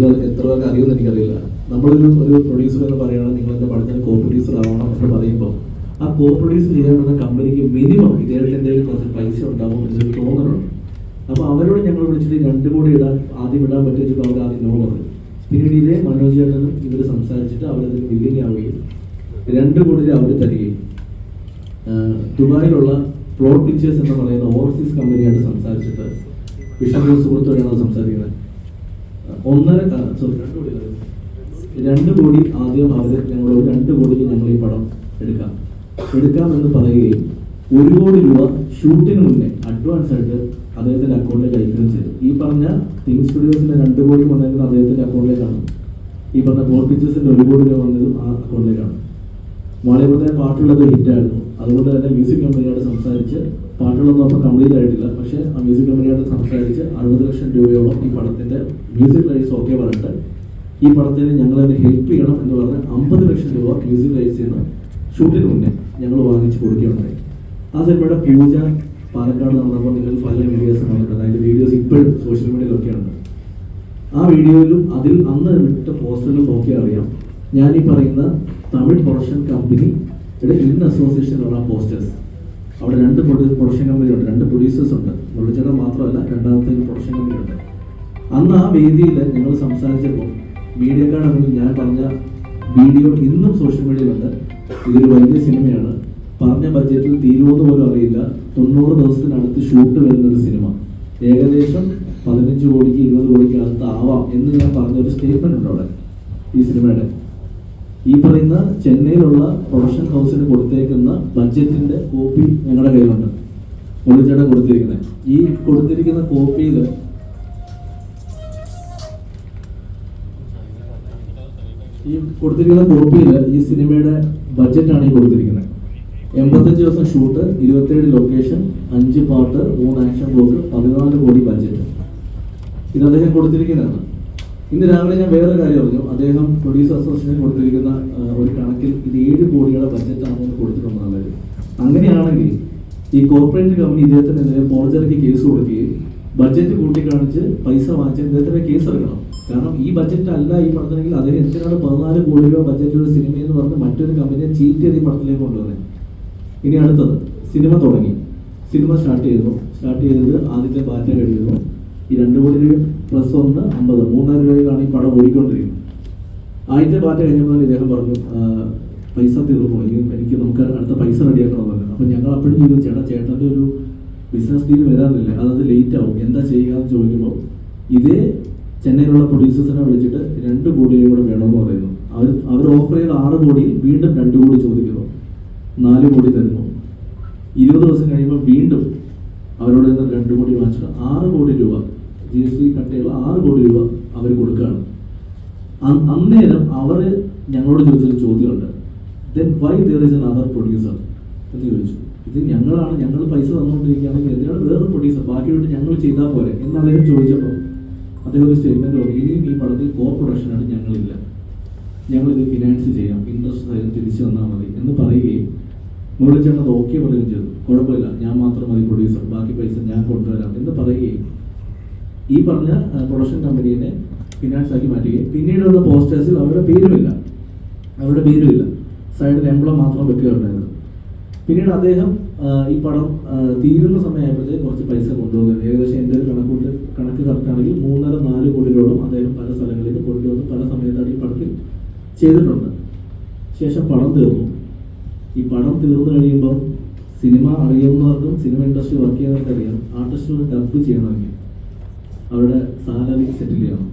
നിങ്ങൾ എത്ര പേർക്ക് അറിയുമെന്ന് എനിക്കറിയില്ല. നമ്മളൊരു പ്രൊഡ്യൂസർ എന്ന് പറയുകയാണെങ്കിൽ നിങ്ങൾ എൻ്റെ പടത്തിന് കോ പ്രൊഡ്യൂസർ ആവണം എന്ന് പറയുമ്പോൾ ആ കോ പ്രൊഡ്യൂസ് ചെയ്യാനുള്ള കമ്പനിക്ക് മിനിമം ഇദ്ദേഹത്തിൻ്റെ കുറച്ച് പൈസ ഉണ്ടാവും എന്നൊരു തോന്നലുണ്ട്. അപ്പോൾ അവരോട് ഞങ്ങൾ വിളിച്ചിട്ട് 2 കോടി ആദ്യം ഇടാൻ പറ്റുമെങ്കിൽ അവർ ആദ്യം നോ പറഞ്ഞു. പിന്നീട് ഇതേ മനോജ് ചേട്ടനും ഇവർ സംസാരിച്ചിട്ട് അവരതിന് ബില്ലിങ് ആവുകയും 2 കോടി അവർ തരികയും ദുബായിലുള്ള പ്ലോട്ട് പിക്ചേഴ്സ് എന്ന് പറയുന്ന ഓവർസീസ് കമ്പനിയായിട്ട് സംസാരിച്ചിട്ട് വിഷൻ ന്യൂസ് സുഹൃത്തോടെയാണ് സംസാരിക്കുന്നത്. 2 കോടി ആദ്യം അവർ ഞങ്ങളോട് 2 കോടിക്ക് ഞങ്ങൾ ഈ പടം എടുക്കാമെന്ന് പറയുകയും 1 കോടി രൂപ ഷൂട്ടിന് മുന്നേ അഡ്വാൻസ് ആയിട്ട് അദ്ദേഹത്തിന്റെ അക്കൗണ്ടിലേക്ക് അയക്കുകയും ചെയ്തു. ഈ പറഞ്ഞ തിങ് സ്റ്റുഡിയോസിന്റെ 2 കോടി വന്നതെങ്കിൽ അദ്ദേഹത്തിന്റെ അക്കൗണ്ടിലേക്കാണ്. ഈ പറഞ്ഞ പ്ലോട്ട് പിക്ചേഴ്സിന്റെ 1 കോടി രൂപ വന്നതും ആ അക്കൗണ്ടിലേക്കാണ്. മാളികപ്പുറത്തെ പാട്ടുകളൊക്കെ ഹിറ്റായിരുന്നു. അതുകൊണ്ട് തന്നെ മ്യൂസിക് കമ്പനിയോട് സംസാരിച്ച് പാട്ടുകളൊന്നും അപ്പോൾ കംപ്ലീറ്റ് ആയിട്ടില്ല. പക്ഷേ ആ മ്യൂസിക് കമ്പനിയോട് സംസാരിച്ച് 60 ലക്ഷം രൂപയോളം ഈ പടത്തിന്റെ മ്യൂസിക് റൈറ്റ്സ് ഓക്കെ പറഞ്ഞിട്ട് ഈ പടത്തിന് ഞങ്ങളതിനെ ഹെൽപ്പ് ചെയ്യണം എന്ന് പറഞ്ഞ് 50 ലക്ഷം രൂപ മ്യൂസിക് റൈറ്റ്സ് നിന്ന് ഷൂട്ടിന് മുന്നേ ഞങ്ങൾ വാങ്ങിച്ച് കൊടുക്കുകയുണ്ടായി. ആ സിനിമയുടെ പൂജ പാലക്കാട് നടന്നപ്പോൾ നിങ്ങൾ പല വീഡിയോസ് കണ്ടിട്ടുണ്ട്. അതിൻ്റെ വീഡിയോസ് ഇപ്പോഴും സോഷ്യൽ മീഡിയയിലൊക്കെയുണ്ട്. ആ വീഡിയോയിലും അതിൽ അന്ന് വിട്ട പോസ്റ്ററിലും നോക്കിയാൽ അറിയാം ഞാൻ ഈ പറയുന്ന തമിഴ് പ്രൊഡക്ഷൻ കമ്പനിയുടെ ഇൻ അസോസിയേഷനുള്ള പോസ്റ്റേഴ്സ്. അവിടെ 2 പ്രൊഡക്ഷൻ കമ്പനിയുണ്ട്, 2 പ്രൊഡ്യൂസേഴ്സ് ഉണ്ട്. മുരളിച്ചേട്ടൻ മാത്രമല്ല, രണ്ടാമത്തെ പ്രൊഡക്ഷൻ കമ്പനി ഉണ്ട്. അന്ന് ആ വേദിയിൽ ഞങ്ങൾ സംസാരിച്ചപ്പോൾ മീഡിയക്കാരാണെങ്കിൽ ഞാൻ പറഞ്ഞ വീഡിയോ ഇന്നും സോഷ്യൽ മീഡിയയിലുണ്ട്. ഇതൊരു വലിയ സിനിമയാണ്, പറഞ്ഞ ബഡ്ജറ്റിൽ തീരുമെന്ന് പോലും അറിയില്ല, 90 ദിവസത്തിനടുത്ത് ഷൂട്ട് വരുന്നൊരു സിനിമ, ഏകദേശം 15 കോടിക്ക് 20 കോടിക്ക് അകത്ത് ആവാം എന്ന് ഞാൻ പറഞ്ഞൊരു സ്റ്റേറ്റ്മെന്റ് ഉണ്ട് അവിടെ. ഈ സിനിമയുടെ ഈ പറയുന്ന ചെന്നൈയിലുള്ള പ്രൊഡക്ഷൻ ഹൗസിന് കൊടുത്തേക്കുന്ന ബഡ്ജറ്റിന്റെ കോപ്പി ഞങ്ങളുടെ കയ്യിലുണ്ട്. മുരളിച്ചേട്ടൻ കൊടുത്തിരിക്കുന്നത് ഈ കൊടുത്തിരിക്കുന്ന കോപ്പിയിൽ ഈ സിനിമയുടെ ബഡ്ജറ്റാണ് ഈ കൊടുത്തിരിക്കുന്നത്. 85 ദിവസം ഷൂട്ട്, 27 ലൊക്കേഷൻ, 5 പാട്ട്, 3 ആക്ഷൻ ബ്ലോക്ക്, 14 കോടി ബഡ്ജറ്റ്. ഇത് അദ്ദേഹം കൊടുത്തിരിക്കുന്നതാണ്. ഇന്ന് രാവിലെ ഞാൻ വേറെ കാര്യം പറഞ്ഞു. അദ്ദേഹം പ്രൊഡ്യൂസർ അസോസിയേഷൻ കൊടുത്തിരിക്കുന്ന ഒരു കണക്കിൽ ഇത് 7 കോടിയുടെ ബഡ്ജറ്റാണെന്ന് കൊടുത്തിട്ടുണ്ടെന്നുള്ളത്. അങ്ങനെയാണെങ്കിൽ ഈ കോർപ്പറേറ്റ് കമ്പനി ഇദ്ദേഹത്തിനെതിരെ ഫോർജറിക്ക് കേസ് കൊടുക്കുകയും ബഡ്ജറ്റ് കൂട്ടിക്കാണിച്ച് പൈസ വാങ്ങിച്ച് ഇദ്ദേഹത്തിന് കേസ് എടുക്കണം. കാരണം ഈ ബഡ്ജറ്റ് അല്ല ഈ പടത്തിനെങ്കിൽ അദ്ദേഹം എന്തിനാണ് 14 കോടി രൂപ ബഡ്ജറ്റുള്ള സിനിമയെന്ന് പറഞ്ഞ് മറ്റൊരു കമ്പനിയെ ചീറ്റ് ചെയ്ത് ഈ പടത്തിലേക്ക് കൊണ്ടുവന്നത്. ഇനി അടുത്തത് സിനിമ തുടങ്ങി, സിനിമ സ്റ്റാർട്ട് ചെയ്തത് ആദ്യത്തെ ബാറ്റ കഴിയുന്നു. ഈ 2 കോടി രൂപ പ്ലസ് 1 50 3,000 രൂപയിലാണ് ഈ പടം ഓടിക്കൊണ്ടിരിക്കുന്നത്. ആദ്യത്തെ ബാറ്റ കഴിഞ്ഞപ്പോൾ ഇദ്ദേഹം പറഞ്ഞു പൈസ തീർന്നു, നമുക്ക് അടുത്ത പൈസ റെഡിയാക്കണമെന്ന് പറഞ്ഞു. അപ്പം ഞങ്ങൾ അപ്പോഴും ചോദിച്ചു, ചേട്ടൻ്റെ ഒരു ബിസിനസ് ഡീൽ വരാറില്ലേ, അതത് ലേറ്റ് ആവും, എന്താ ചെയ്യുക എന്ന് ചോദിക്കുമ്പോൾ ഇതേ ചെന്നൈയിലുള്ള പ്രൊഡ്യൂസേഴ്സിനെ വിളിച്ചിട്ട് 2 കോടി രൂപ കൂടെ വേണമെന്ന് പറയുന്നു. അവർ ഓഫർ ചെയ്ത് 6 കോടിയിൽ വീണ്ടും 2 കോടി ചോദിക്കുന്നു, 4 കോടി തരുന്നു. 20 ദിവസം കഴിയുമ്പോൾ വീണ്ടും അവരോട് 2 കോടി വാങ്ങിച്ചിട്ട് 6 കോടി രൂപ GST കട്ടയുള്ള 6 കോടി രൂപ അവർ കൊടുക്കുകയാണ്. അന്നേരം അവർ ഞങ്ങളോട് ചോദിച്ചൊരു ചോദ്യമുണ്ട്, then why there is another producer എന്ന് ചോദിച്ചു. ഇത് ഞങ്ങൾ പൈസ തന്നുകൊണ്ടിരിക്കുകയാണെങ്കിൽ എന്തിനാണ് വേറെ പ്രൊഡ്യൂസർ, ബാക്കി വിട്ട് ഞങ്ങൾ ചെയ്താൽ പോരെ എന്ന് അദ്ദേഹം ചോദിച്ചപ്പോൾ അദ്ദേഹം ഒരു സ്റ്റേറ്റ്മെന്റ് പറഞ്ഞു, ഇനിയും ഈ പടത്തിൽ കോ പ്രൊഡക്ഷനാണ് ഞങ്ങളില്ല, ഞങ്ങളിത് ഫിനാൻസ് ചെയ്യാം, ഇൻട്രസ്റ്റ് തിരിച്ചു വന്നാൽ മതി എന്ന് പറയുകയും മുരളിച്ചേട്ടൻ അത് ഓക്കെ പറയുകയും ചെയ്തു. കുഴപ്പമില്ല, ഞാൻ മാത്രം മതി പ്രൊഡ്യൂസർ, ബാക്കി പൈസ ഞാൻ കൊണ്ടുവരാം എന്ന് പറയുകയും ഈ പറഞ്ഞ പ്രൊഡക്ഷൻ കമ്പനീനെ ഫിനാൻസ് ആക്കി മാറ്റുകയും പിന്നീട് വന്ന പോസ്റ്റേഴ്സിൽ അവരുടെ പേരുമില്ല, സൈഡിൽ എംബ്ലം മാത്രം വെക്കുകയുണ്ടായിരുന്നു. പിന്നീട് അദ്ദേഹം ഈ പടം തീരുന്ന സമയമായപ്പോഴത്തേക്ക് കുറച്ച് പൈസ കൊണ്ടുവന്നു. ഏകദേശം എൻ്റെ ഒരു കണക്ക് കറക്റ്റാണെങ്കിൽ 3.5-4 കോടി രൂപ അദ്ദേഹം പല സ്ഥലങ്ങളിൽ കൊണ്ടുവന്ന് പല സമയത്താണ് ഈ പടത്തിൽ ചെയ്തിട്ടുണ്ട്. ശേഷം പടം തീർന്നു. ഈ പടം തീർന്നു കഴിയുമ്പോൾ സിനിമ അറിയുന്നവർക്കും സിനിമ ഇൻഡസ്ട്രി വർക്ക് ചെയ്യുന്നവർക്ക് അറിയാം, ആർട്ടിസ്റ്റുകൾ ഡബ് ചെയ്യണമെങ്കിൽ അവരുടെ സാലറി സെറ്റിൽ ചെയ്യണം.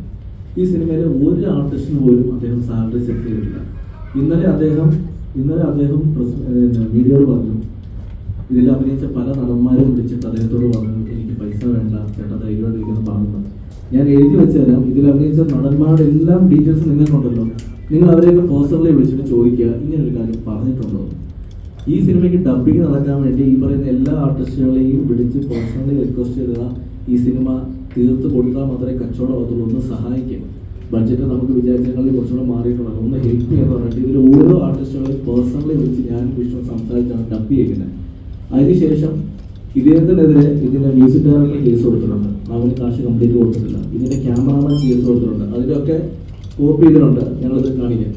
ഈ സിനിമയിലെ ഒരു ആർട്ടിസ്റ്റിന് പോലും അദ്ദേഹം സാലറി സെറ്റിൽ ചെയ്തിട്ടില്ല. ഇന്നലെ അദ്ദേഹം മീഡിയയോട് പറഞ്ഞു, ഇതിൽ അഭിനയിച്ച പല നടന്മാരും വിളിച്ചിട്ട് അദ്ദേഹത്തോട് പറഞ്ഞു എനിക്ക് പൈസ വേണ്ട ചേട്ടാ ധൈര്യമായിട്ടിരിക്കുന്നു പറഞ്ഞു. ഞാൻ എഴുതി വെച്ചുതരാം, ഇതിൽ അഭിനയിച്ച നടന്മാരുടെ എല്ലാം ഡീറ്റെയിൽസ് നിങ്ങൾക്കുണ്ടല്ലോ, നിങ്ങൾ അവരെയൊക്കെ പേഴ്സണലി വിളിച്ചിട്ട് ചോദിക്കുക ഇങ്ങനൊരു കാര്യം പറഞ്ഞിട്ടുണ്ടോ. ഈ സിനിമയ്ക്ക് ഡബിങ് നടക്കാൻ വേണ്ടി ഈ പറയുന്ന എല്ലാ ആർട്ടിസ്റ്റുകളെയും വിളിച്ച് പേഴ്സണലി റിക്വസ്റ്റ് ചെയ്തതാ ഈ സിനിമ തീർത്ത് കൊടുത്താൽ മാത്രമേ കച്ചവടമാകത്തുള്ളൂ, ഒന്ന് സഹായിക്കും, ബഡ്ജറ്റ് നമുക്ക് വിചാരിച്ചതിൽ കുറച്ചുകൂടെ മാറിയിട്ടുണ്ടോ, ഒന്ന് ഹെൽപ്പ് ചെയ്യാന്ന് പറഞ്ഞിട്ട് ഇതിൽ ഓരോ ആർട്ടിസ്റ്റുകളെയും പേഴ്സണലി വിളിച്ച് ഞാൻ വിഷ്ണു സംസാരിച്ചാണ് ഡബ് ചെയ്യുന്നത്. അതിനുശേഷം ഇദ്ദേഹത്തിനെതിരെ ഇതിന്റെ മ്യൂസിക് ഡയറക്ടർ കേസ് കൊടുത്തിട്ടുണ്ട്, അവന് കാശ് കംപ്ലീറ്റ് കൊടുത്തിട്ടില്ല. ഇതിന്റെ ക്യാമറാമാൻ കേസ് കൊടുത്തിട്ടുണ്ട്. അതിലൊക്കെ കോപ്പി ചെയ്തിട്ടുണ്ട്, ഞങ്ങളിത് കാണിക്കാം.